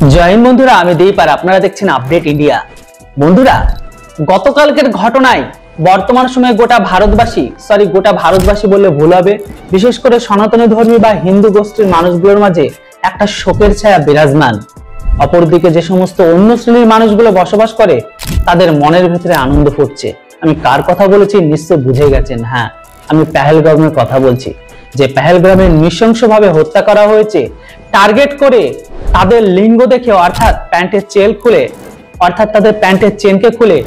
জয় হিন্দ বন্ধুরা, আমি দীপ আর আপনারা দেখছেন আপডেট ইন্ডিয়া। বন্ধুরা, গতকালকের ঘটনায় বর্তমান সময়ে গোটা ভারতবাসী বললে ভুল হবে, বিশেষ করে সনাতনী ধর্মী বা হিন্দু গোষ্ঠীর মানুষগুলোর মাঝে একটা শোকের ছায়া বিরাজমান। অপরদিকে যে সমস্ত অন্য শ্রেণীর মানুষগুলো বসবাস করে তাদের মনের ভেতরে আনন্দ ফুটছে। আমি কার কথা বলেছি নিশ্চয় বুঝে গেছেন। হ্যাঁ, আমি পেহেলগামের কথা বলছি, যে পেহেলগামে নৃশংসভাবে হত্যা করা হয়েছে। টার্গেট করে তাদের লিঙ্গ দেখে, অর্থাৎ তাদের প্যান্টের চেনকে খুলে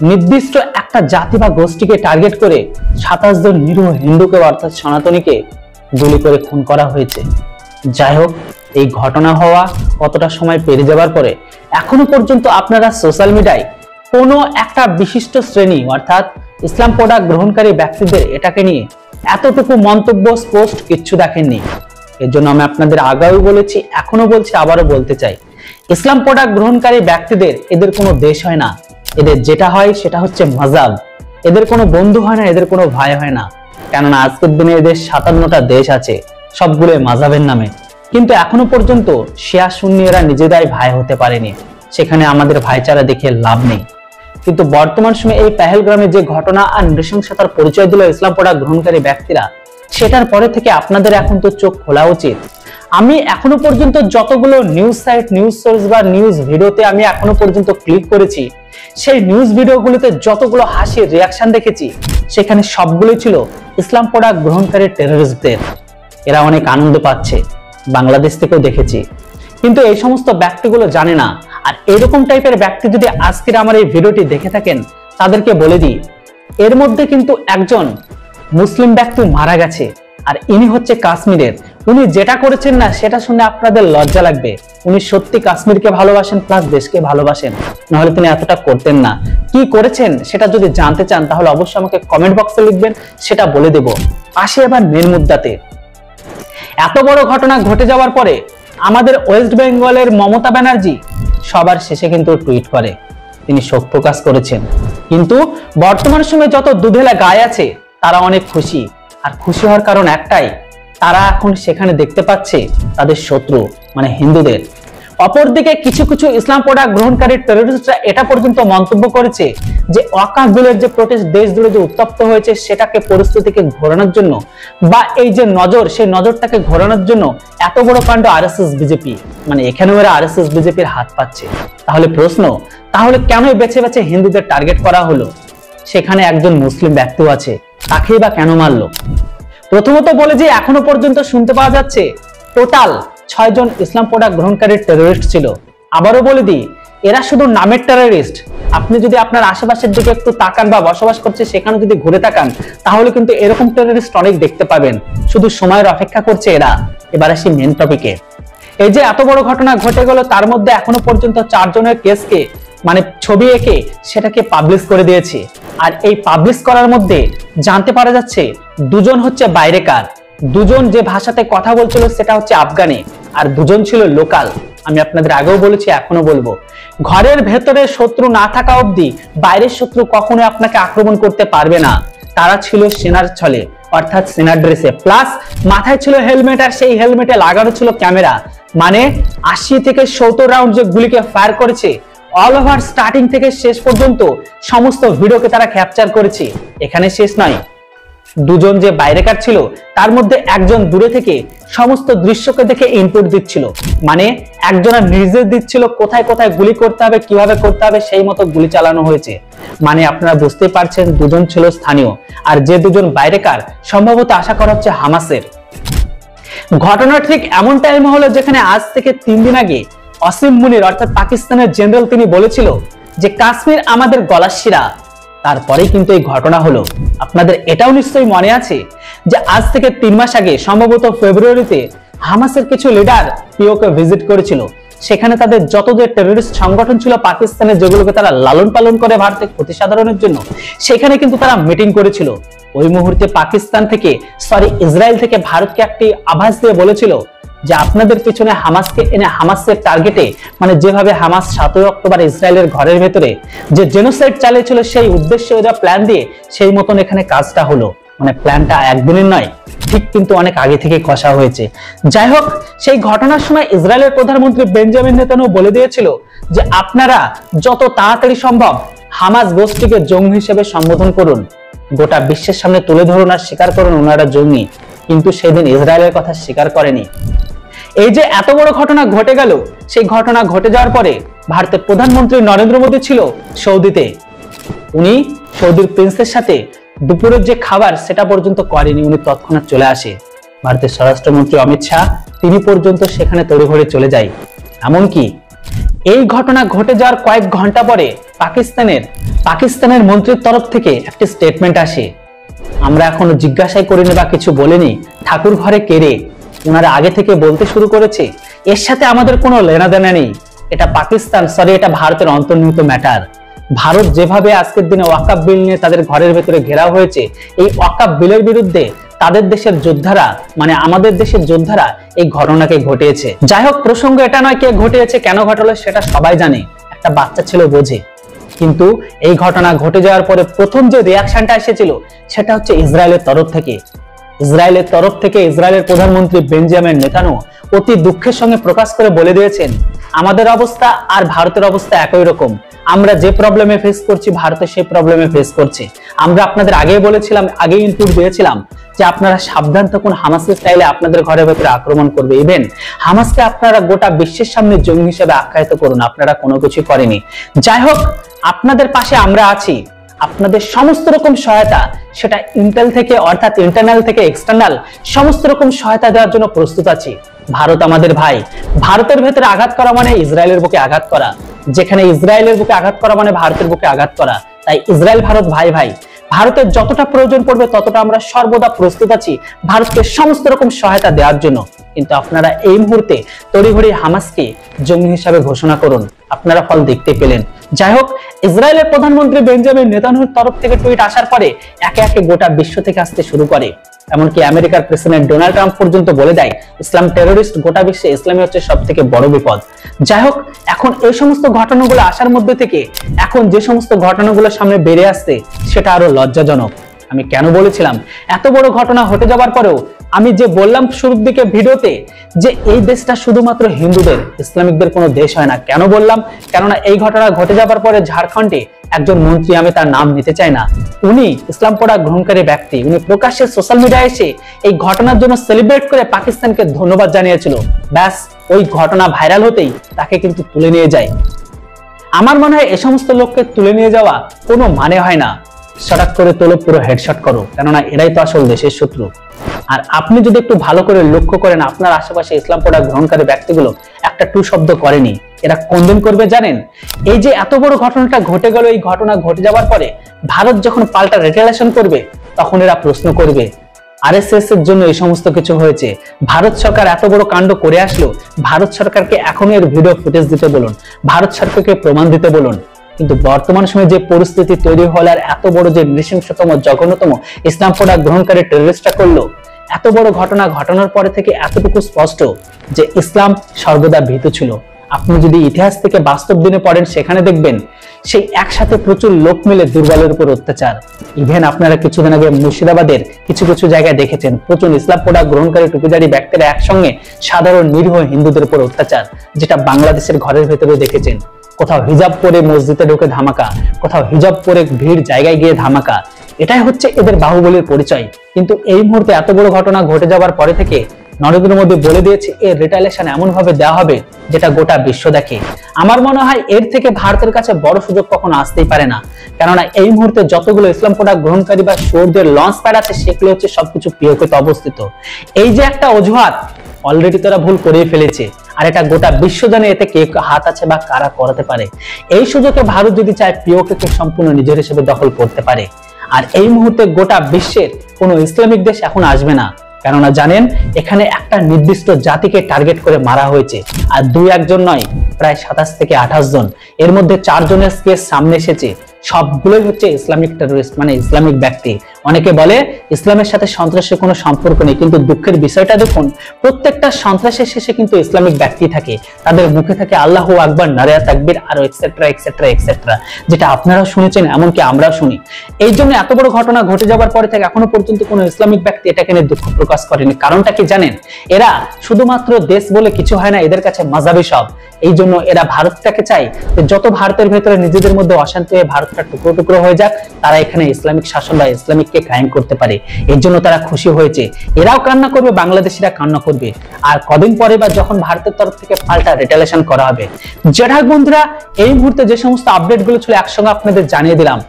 নির্দিষ্ট একটা জাতি বা গোষ্ঠীকে টার্গেট করে 27 জন নিরীহ হিন্দুকে অর্থাৎ সনাতনীকে গুলি করে খুন করা হয়েছে। যাই হোক, এই ঘটনা হওয়া কতটা সময় পেরিয়ে যাবার পরে এখনো পর্যন্ত আপনারা সোশ্যাল মিডিয়ায় কোনো একটা বিশিষ্ট শ্রেণী অর্থাৎ ইসলাম প্রোডাক্ট গ্রহণকারী ব্যক্তিদের এটাকে নিয়ে এতটুকু মন্তব্য পোস্ট কিচ্ছু দেখেননি। এর জন্য আমি আপনাদের আগেও বলেছি, এখনো বলছি, আবারও বলতে চাই, ইসলাম প্রোডাক্ট গ্রহণকারী ব্যক্তিদের এদের কোনো দেশ হয় না। এদের যেটা হয় সেটা হচ্ছে মাযহাব। এদের কোনো বন্ধু হয় না, এদের কোনো ভাই হয় না। কেননা আজকের দিনে এদের 57টা দেশ আছে, সবগুলো মাযহাবের নামে। কিন্তু এখনো পর্যন্ত শিয়া সুন্নি এরা নিজেরাই ভাই হতে পারেনি। সেখানে আমাদের ভাইচারা দেখে লাভ নেই। কিন্তু বর্তমান সময়ে এই পেহেলগামে যে ঘটনা আর নৃশংসতার পরিচয় দিল ইসলাম প্রোডাক্ট গ্রহণকারী ব্যক্তিরা, সেটার পরে থেকে আপনাদের এখন তো চোখ খোলা উচিত। আমি এখনো পর্যন্ত যতগুলো নিউজ সাইট, নিউজ সোর্স বা নিউজ ভিডিওতে আমি এখনো পর্যন্ত ক্লিক করেছি, সেই নিউজ ভিডিওগুলোতে যতগুলো হাসির রিয়াকশন দেখেছি, সেখানে সবগুলোই ছিল ইসলাম প্রোডাক্ট গ্রহণকারী টেররিস্টদের। এরা অনেক আনন্দ পাচ্ছে, বাংলাদেশ থেকেও দেখেছি। কিন্তু এই সমস্ত ব্যক্তিগুলো জানে না। আর এরকম টাইপের ব্যক্তি যদি আজকের আমার এই ভিডিওটি দেখে থাকেন, তাদেরকে বলে দিই, এর মধ্যে কিন্তু একজন মুসলিম ব্যক্তি মারা গেছে, আর ইনি হচ্ছে কাশ্মীরের। উনি যেটা করেছেন না, সেটা শুনে আপনাদের লজ্জা লাগবে। উনি সত্যি কাশ্মীরকে ভালোবাসেন প্লাস দেশকে ভালোবাসেন, নাহলে তিনি এতটা করতেন না। কি করেছেন সেটা যদি জানতে চান তাহলে অবশ্যই আমাকে কমেন্ট বক্সে লিখবেন, সেটা বলে দেব। আসে এবার মেন মুদ্দাতে। এত বড় ঘটনা ঘটে যাওয়ার পরে আমাদের ওয়েস্ট বেঙ্গলের মমতা ব্যানার্জি সবার শেষে কিন্তু টুইট করে তিনি শোক প্রকাশ করেছেন। কিন্তু বর্তমান সময়ে যত দুধেলা গায়ে আছে তারা অনেক খুশি। আর খুশি হওয়ার কারণ একটাই, তারা এখন সেখানে দেখতে পাচ্ছে তাদের শত্রু মানে হিন্দুদের। অপরদিকে কিছু কিছু ইসলাম প্রোডাক্ট গ্রহণকারী টেররিস্টরা এটা পর্যন্ত মন্তব্য করেছে যে ওয়াকাফ বিলের যে প্রোটেস্ট দেশ জুড়ে যে উত্তপ্ত হয়েছে, সেটাকে পরিস্থিতিকে ঘোরানোর জন্য বা এই যে নজর, সেই নজরটাকে ঘোরানোর জন্য এত বড় কাণ্ড আরএসএস বিজেপি, মানে এখানেও এরা আরএসএস বিজেপির হাত পাচ্ছে। তাহলে প্রশ্ন, তাহলে কেন বেছে বেছে হিন্দুদের টার্গেট করা হলো? সেখানে একজন মুসলিম ব্যক্তিও আছে, তাকেই বা কেন মারলো? প্রথমত বলে যে এখনো পর্যন্ত শুনতে পাওয়া যাচ্ছে টোটাল 6 জন ইসলাম প্রোডাক্ট গ্রহণকারী টেররিস্ট ছিল। আবারও বলে দিই, এরা শুধু নামের টেররিস্ট। আপনি যদি আপনার আশেপাশের দিকে একটু তাকান বা বসবাস করছে সেখানে যদি ঘুরে তাকান, তাহলে কিন্তু এরকম টেররিস্ট অনেক দেখতে পাবেন। শুধু সময়ের অপেক্ষা করছে এরা। এবার আসি মেন টপিকে। এই যে এত বড় ঘটনা ঘটে গেল, তার মধ্যে এখনো পর্যন্ত 4 জনের কেসকে মানে ছবি এঁকে সেটাকে পাবলিশ করে দিয়েছে। আর এই পাবলিশ করার মধ্যে জানতে পারা যাচ্ছে 2 জন হচ্ছে বাইরেকার, 2 জন যে ভাষাতে কথা বলছিল সেটা হচ্ছে আফগানি, আর 2 জন ছিল লোকাল। আমি আপনাদের আগেও বলেছি, এখনো বলবো, ঘরের ভেতরে শত্রু না থাকা অবধি বাইরের শত্রু কখনো আপনাকে আক্রমণ করতে পারবে না। তারা ছিল সেনার ছলে অর্থাৎ সেনার ড্রেসে, প্লাস মাথায় ছিল হেলমেট, আর সেই হেলমেটে লাগানো ছিল ক্যামেরা। মানে 80 থেকে 70 রাউন্ড যে গুলিকে ফায়ার করেছে, অল ওভার স্টার্টিং থেকে শেষ পর্যন্ত সমস্ত ভিডিওকে তারা ক্যাপচার করেছে। এখানে শেষ নয়, 2 জন যে বাইরেকার ছিল তার মধ্যে একজন দূরে থেকে সমস্ত দৃশ্যকে দেখে ইনপুট দিচ্ছিল। মানে একজনের নির্দেশ দিচ্ছিল কোথায় কোথায় গুলি করতে হবে, কিভাবে করতে হবে, সেই মতো গুলি চালানো হয়েছে। মানে আপনারা বুঝতে পারছেন 2 জন ছিল স্থানীয়, আর যে 2 জন বাইরেকার সম্ভবত আশা করা হচ্ছে হামাসের। ঘটনা ঠিক এমন টাইমে হলো যেখানে আজ থেকে 3 দিন আগে অসীম মুনির অর্থাৎ পাকিস্তানের জেনারেল তিনি বলেছিল যে কাশ্মীর আমাদের গলার শিরা। তারপরেই কিন্তু এই ঘটনা হলো। আপনাদের এটাও নিশ্চয়ই মনে আছে যে আজ থেকে 3 মাস আগে সম্ভবত ফেব্রুয়ারিতে হামাসের কিছু লিডার পিওকে ভিজিট করেছিল। সেখানে তাদের যত যে টেররিস্ট সংগঠন ছিল পাকিস্তানের, যেগুলোকে তারা লালন পালন করে ভারতের ক্ষতি সাধনের জন্য, সেখানে কিন্তু তারা মিটিং করেছিল। ওই মুহূর্তে ইসরায়েল থেকে ভারতকে একটি আভাস দিয়ে বলেছিল যে আপনাদের পিছনে হামাসকে এনে হামাসের টার্গেটে, মানে যেভাবে হামাস 7 অক্টোবর ইসরায়েলের ঘরের ভেতরে যে জেনোসাইড চালিয়েছিল, সেই উদ্দেশ্যে ওরা প্ল্যান দিয়ে সেই মতন এখানে কাজটা হলো। মানে প্ল্যানটা একদিনের নয়, ঠিক কিন্তু অনেক আগে থেকে কষা হয়েছে। যাই হোক, সেই ঘটনার সময় ইসরায়েলের প্রধানমন্ত্রী বেঞ্জামিন নেতানিয়াহু বলে দিয়েছিল যে আপনারা যত তাড়াতাড়ি সম্ভব হামাস গোষ্ঠীকে জঙ্গি হিসেবে সম্বোধন করুন, গোটা বিশ্বের সামনে তুলে ধরুন আর স্বীকার করুন ওনারা জঙ্গি। কিন্তু সেদিন ইসরায়েলের কথা স্বীকার করেনি। এই যে এত বড় ঘটনা ঘটে গেল, সেই ঘটনা ঘটে যাওয়ার পরে ভারতের প্রধানমন্ত্রী নরেন্দ্র মোদী ছিল সৌদিতে। উনি সৌদির প্রিন্সের সাথে দুপুরের যে খাবার সেটা পর্যন্ত করেনি, উনি তৎক্ষণাৎ চলে আসে। ভারতের স্বরাষ্ট্রমন্ত্রী অমিত শাহ তিনি পর্যন্ত সেখানে তড়িঘড়ি চলে যায়। এমনকি এই ঘটনা ঘটে যাওয়ার কয়েক ঘন্টা পরে পাকিস্তানের মন্ত্রীর তরফ থেকে একটি স্টেটমেন্ট আসে, আমরা এখনো জিজ্ঞাসাই করিনি বা কিছু বলিনি, ঠাকুর ঘরে কেড়ে ওনারা আগে থেকে বলতে শুরু করেছে এর সাথে আমাদের কোনো লেনাদেনা নেই, এটা এটা ভারতের অন্তর্নিহিত ম্যাটার। ভারত যেভাবে আজকের দিনে ওয়াকফ বিল নিয়ে তাদের ঘরের ভেতরে ঘেরাও হয়েছে, এই ওয়াকফ বিলের বিরুদ্ধে তাদের দেশের যোদ্ধারা মানে আমাদের দেশের যোদ্ধারা এই ঘটনাকে ঘটিয়েছে। যাই হোক, প্রসঙ্গ এটা নয় কে ঘটিয়েছে কেন ঘটালো সেটা সবাই জানে, একটা বাচ্চা ছেলে বোঝে। কিন্তু এই ঘটনা ঘটে যাওয়ার পরে প্রথম যে রিয়াকশনটা এসেছিল সেটা হচ্ছে ইসরায়েলের তরফ থেকে। ইসরায়েলের প্রধানমন্ত্রী বেঞ্জামিন নেতানিয়াহু অতি দুঃখের সঙ্গে প্রকাশ করে বলে দিয়েছেন আমাদের অবস্থা আর ভারতের অবস্থা একই রকম, আমরা যে প্রবলেমে ফেস করছি ভারতে সেই প্রবলেমে ফেস করছে। আমরা আপনাদের আগেই বলেছিলাম, আগেই ইনপুট দিয়েছিলাম যে আপনারা সাবধান থাকুন, হামাসের স্টাইলে আপনাদের ঘরের ভেতরে আক্রমণ করবে। ইভেন হামাসকে আপনারা গোটা বিশ্বের সামনে জঙ্গি হিসেবে আখ্যায়িত করুন, আপনারা কোনো কিছু করেনি। যাই হোক, আপনাদের পাশে আমরা আছি, আপনাদের সমস্ত রকম সহায়তা সেটা ইন্টারনাল থেকে এক্সটার্নাল সমস্ত রকম সহায়তা দেওয়ার জন্য প্রস্তুত আছি। ভারত আমাদের ভাই, ভারতের ভেতরে আঘাত করা মানে ইসরায়েলের বুকে আঘাত করা, যেখানে ইসরায়েলের বুকে আঘাত করা মানে ভারতের বুকে আঘাত করা। তাই ইসরায়েল ভারত ভাই ভাই, ভারতের যতটা প্রয়োজন পড়বে ততটা আমরা সর্বদা প্রস্তুত আছি ভারতকে সমস্ত রকম সহায়তা দেওয়ার জন্য। কিন্তু আপনারা এই মুহূর্তে তড়িঘড়ি হামাসকে জঙ্গি হিসাবে ঘোষণা করুন, আপনারা ফল দেখতে পেলেন। যাই হোক, ইসরায়েলের প্রধানমন্ত্রী বেঞ্জামিন নেতানিয়াহুর তরফ থেকে টুইট আসার পরে একে একে গোটা বিশ্ব থেকে আসতে শুরু করে। এমনকি আমেরিকার প্রেসিডেন্ট ডোনাল্ড ট্রাম্প পর্যন্ত বলে দেয় ইসলাম টেরোরিস্ট, গোটা বিশ্বে ইসলামই হচ্ছে সব থেকে বড় বিপদ। যাই হোক, এখন এই সমস্ত ঘটনাগুলো আসার মধ্যে থেকে এখন যে সমস্ত ঘটনাগুলো সামনে বেড়ে আসছে সেটা আরো লজ্জাজনক। আমি কেন বলেছিলাম এত বড় ঘটনা হতে যাবার পরেও আমি যে বললাম শুরুর দিকে ভিডিওতে যে এই দেশটা শুধুমাত্র হিন্দুদের, ইসলামিকদের কোনো দেশ হয় না। কেন বললাম? কেননা এই ঘটনা ঘটে যাবার পরে ঝাড়খণ্ডে একজন মন্ত্রী, আমি তার নাম নিতে চাই না, উনি ইসলাম পড়া গ্রহণকারী ব্যক্তি, উনি প্রকাশ্যে সোশ্যাল মিডিয়ায় এসে এই ঘটনার জন্য সেলিব্রেট করে পাকিস্তানকে ধন্যবাদ জানিয়েছিল। ব্যাস, ওই ঘটনা ভাইরাল হতেই তাকে কিন্তু তুলে নিয়ে যায়। আমার মনে হয় এ সমস্ত লোককে তুলে নিয়ে যাওয়া কোনো মানে হয় না, শর্ট করে তোলো, পুরো হেডশট করো, কেননা এরাই তো আসল দেশের শত্রু। আর আপনি যদি একটু ভালো করে লক্ষ্য করেন আপনার আশেপাশে ইসলাম পড়া গ্রহণকারী ব্যক্তিগুলো একটা টু শব্দ করেনি, এরা কন্ডেম করবে জানেন? এই যে এত বড় ঘটনাটা ঘটে গেল, এই ঘটনা ঘটে যাওয়ার পরে ভারত যখন পাল্টা রিটেলিয়েশন করবে তখন এরা প্রশ্ন করবে আরএসএস এর জন্য এই সমস্ত কিছু হয়েছে। ভারত সরকার এত বড় কাণ্ড করে আসলো, ভারত সরকারকে এখনই এর ভিডিও ফুটেজ দিতে বলুন, ভারত সরকারকে প্রমাণ দিতে বলুন। কিন্তু বর্তমান সময়ে যে পরিস্থিতি তৈরি হল আর এত বড় যে নৃশংসতম জঘন্যতম ইসলাম পড়া গ্রহণকারী টেররিস্টরা করলো, এত বড় ঘটনা ঘটানোর পরে থেকে এতটুকু স্পষ্ট যে ইসলাম সর্বদা ভীতু ছিল। আপনি যদি ইতিহাস থেকে বাস্তব দিনে পড়েন সেখানে দেখবেন সেই একসাথে প্রচুর লোক মিলে দুর্বলের উপর অত্যাচার। ইভেন আপনারা কিছুদিন আগে মুর্শিদাবাদের কিছু কিছু জায়গায় দেখেছেন প্রচুর ইসলাম পড়া গ্রহণকারী টুপিদারি ব্যক্তিরা একসঙ্গে সাধারণ নিরীহ হিন্দুদের উপর অত্যাচার, যেটা বাংলাদেশের ঘরের ভেতরে দেখেছেন। কোথাও হিজাব পরে মসজিদে ঢুকে ধামাকা, কোথাও হিজাব পরে ভিড় জায়গায় গিয়ে ধামাকা, এটাই হচ্ছে এদের বাহুবলীর পরিচয়। কিন্তু এই মুহূর্তে এত বড় ঘটনা ঘটে যাওয়ার পরে থেকে নরেন্দ্র মোদী বলে দিয়েছে এর রিটালিয়েশন এমন ভাবে দেওয়া হবে যেটা গোটা বিশ্ব দেখে। আমার মনে হয় এর থেকে ভারতের কাছে বড় সুযোগ কখনো আসতেই পারে না, কেননা এই মুহূর্তে যতগুলো ইসলাম পড়া গ্রহণকারী বা শোরদের লঞ্চ প্যাড আছে সেগুলো হচ্ছে সবকিছু পিওকেতে অবস্থিত। এই যে একটা অজুহাত অলরেডি তারা ভুল করে ফেলেছে, আর এটা গোটা বিশ্ব জানে এতে কে হাত আছে বা কারা করাতে পারে। এই সুযোগে ভারত যদি চায় পিওকে সম্পূর্ণ নিজের হিসেবে দখল করতে পারে। আর এই মুহূর্তে গোটা বিশ্বের কোনো ইসলামিক দেশ এখন আসবে না, কেননা জানেন এখানে একটা নির্দিষ্ট জাতিকে টার্গেট করে মারা হয়েছে, আর 2-1 জন নয়, প্রায় 27 থেকে 28 জন। এর মধ্যে 4 জনের কেস সামনে এসেছে, সবগুলোই হচ্ছে ইসলামিক টেররিস্ট মানে ইসলামিক ব্যক্তি, অনেকে বলে ইসলামের সাথে সন্ত্রাসের কোনো সম্পর্ক নেই, কিন্তু দুঃখের বিষয়টা দেখুন, প্রত্যেকটা সন্ত্রাসের শেষে কিন্তু ইসলামিক ব্যক্তি থাকে, তাদের মুখে থাকে আল্লাহু আকবার, নারে তাকবীর, আরো এক্সেট্রা এক্সেট্রা এক্সেট্রা, যেটা আপনারাও শুনেছেন, এমনকি আমরাও শুনি। এই জন্য এত বড় ঘটনা ঘটে যাওয়ার পরে থেকে এখনো পর্যন্ত কোনো ইসলামিক ব্যক্তি এটাকে নিয়ে দুঃখ প্রকাশ করেনি। কারণটা কি জানেন? এরা শুধুমাত্র দেশ বলে কিছু হয় না, এদের কাছে মাযহাবি সব। এই জন্য এরা ভারতটাকে চায় যে যত ভারতের ভেতরে নিজেদের মধ্যে অশান্তি হয়ে ভারতটা টুকরো টুকরো হয়ে যাক, তারা এখানে ইসলামিক শাসন বা ইসলামিককে কায়েম করতে পারে। এর জন্য তারা খুশি হয়েছে। এরাও কান্না করবে, বাংলাদেশিরা কান্না করবে। আর কদিন পরে বা যখন ভারতের তরফ থেকে পাল্টা রিটেলিয়েশন করা হবে। যারা বন্ধুরা, এই মুহূর্তে যে সমস্ত আপডেট গুলো ছিল একসঙ্গে আপনাদের জানিয়ে দিলাম।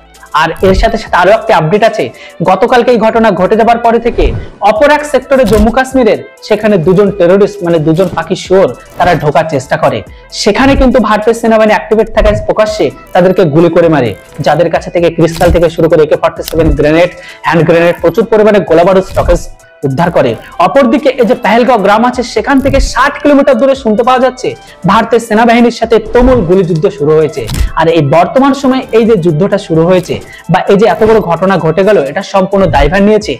আর এর সাথে সাথে আরো একটা আপডেট আছে। গতকালকে এই ঘটনা ঘটে যাবার পরে থেকে অপর এক সেক্টরে জম্মু কাশ্মীরের সেখানে দুজন টেরোরিস্ট মানে দুজন পাখি শুয়োর তারা ঢোকার চেষ্টা করে। সেখানে কিন্তু ভারতের সেনাবাহিনী অ্যাক্টিভেট থাকায় প্রকাশ্যে তাদেরকে গুলি করে মারে। যাদের কাছে থেকে ক্রিস্টাল থেকে শুরু করে AK-47 গ্রেনেড, হ্যান্ড গ্রেনেড, প্রচুর পরিমাণে গোলাবারুদ স্টকেজ উদ্ধার করে। অপরদিকে এই যে পেহেলগাঁও গ্রাম আছে, সেখান থেকে 60 কিলোমিটার দূরে শুনতে পাওয়া যাচ্ছে ভারতের সেনাবাহিনীর সাথে তুমুল গুলিযুদ্ধ শুরু হয়েছে। আর এই বর্তমান সময়ে এই যে যুদ্ধটা শুরু হয়েছে বা এই যে এত বড় ঘটনা ঘটে গেল, এটা সম্পূর্ণ দায়ভার নিয়েছে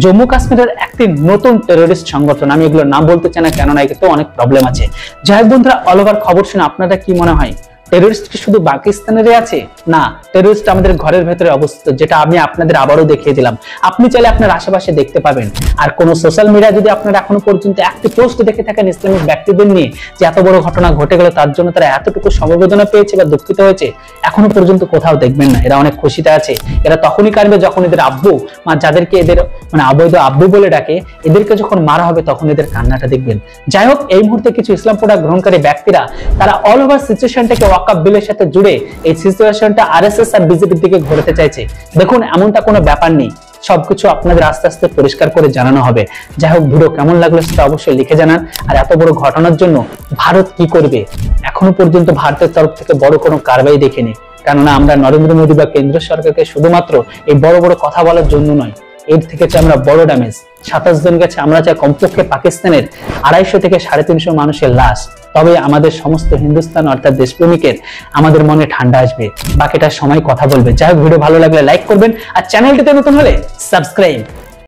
জম্মু কাশ্মীরের একটি নতুন টেরোরিস্ট সংগঠন। আমি এগুলো নাম বলতে চাই না, কেননা এতে অনেক প্রবলেম আছে। যাই হোক বন্ধুরা, অল ওভার খবর শুনে আপনারা কি মনে হয়? টেরোরিস্ট কি শুধু পাকিস্তানেরই আছে? না, টেরোরিস্ট আমাদের ঘরের ভেতরে অবস্থিত, যেটা আমি আপনাদের আবারও দেখিয়ে দিলাম। আপনি চাইলে আপনার আশেপাশে দেখতে পাবেন। আর কোন সোশ্যাল মিডিয়া যদি আপনারা এখনো পর্যন্ত একটি পোস্ট দেখে থাকেন ইসলামিক ব্যক্তিদের নিয়ে যে এত বড় ঘটনা ঘটে গেল, তার জন্য তারা এতটুকু সমবেদনা পেয়েছে বা দুঃখিত হয়েছে, এখনো পর্যন্ত কোথাও দেখবেন না। এরা অনেক খুশিতে আছে। এরা তখনই কাঁদবে যখন এদের আব্বু মা, যাদেরকে এদের মানে অবৈধ আব্বু বলে ডাকে, এদেরকে যখন মারা হবে তখন এদের কান্নাটা দেখবেন। যাই হোক, এই মুহূর্তে কিছু ইসলাম প্রোডাক্ট গ্রহণকারী ব্যক্তিরা তারা অল ওভার সিচুয়েশনটাকে ওয়াকআপ বিলের সাথে জুড়ে এই সিচুয়েশনটা আরএসএস আর বিজেপির দিকে ঘোরাতে চাইছে। দেখুন, এমনটা কোনো ব্যাপার নেই, সবকিছু আপনাদের আস্তে আস্তে পরিষ্কার করে জানানো হবে। যাই হোক, ভিডিও কেমন লাগলো সেটা অবশ্যই লিখে জানান। আর এত বড় ঘটনার জন্য ভারত কি করবে? এখনো পর্যন্ত ভারতের তরফ থেকে বড় কোনো কারবাই দেখিনি, কেননা আমরা নরেন্দ্র মোদী বা কেন্দ্র সরকারকে শুধুমাত্র এই বড় বড় কথা বলার জন্য নয়, এর থেকে চাই আমরা বড় ড্যামেজ। 27 জন গেছে, আমরা চাই কমপক্ষে পাকিস্তানের 250 থেকে 350 মানুষের লাশ, তবে আমাদের সমস্ত হিন্দুস্তান অর্থাৎ দেশপ্রেমিকের আমাদের মনে ঠান্ডা আসবে। বাকিটা সময় কথা বলবে। যাই হোক, ভিডিও ভালো লাগলে লাইক করবেন, আর চ্যানেলটিতে নতুন হলে সাবস্ক্রাইব।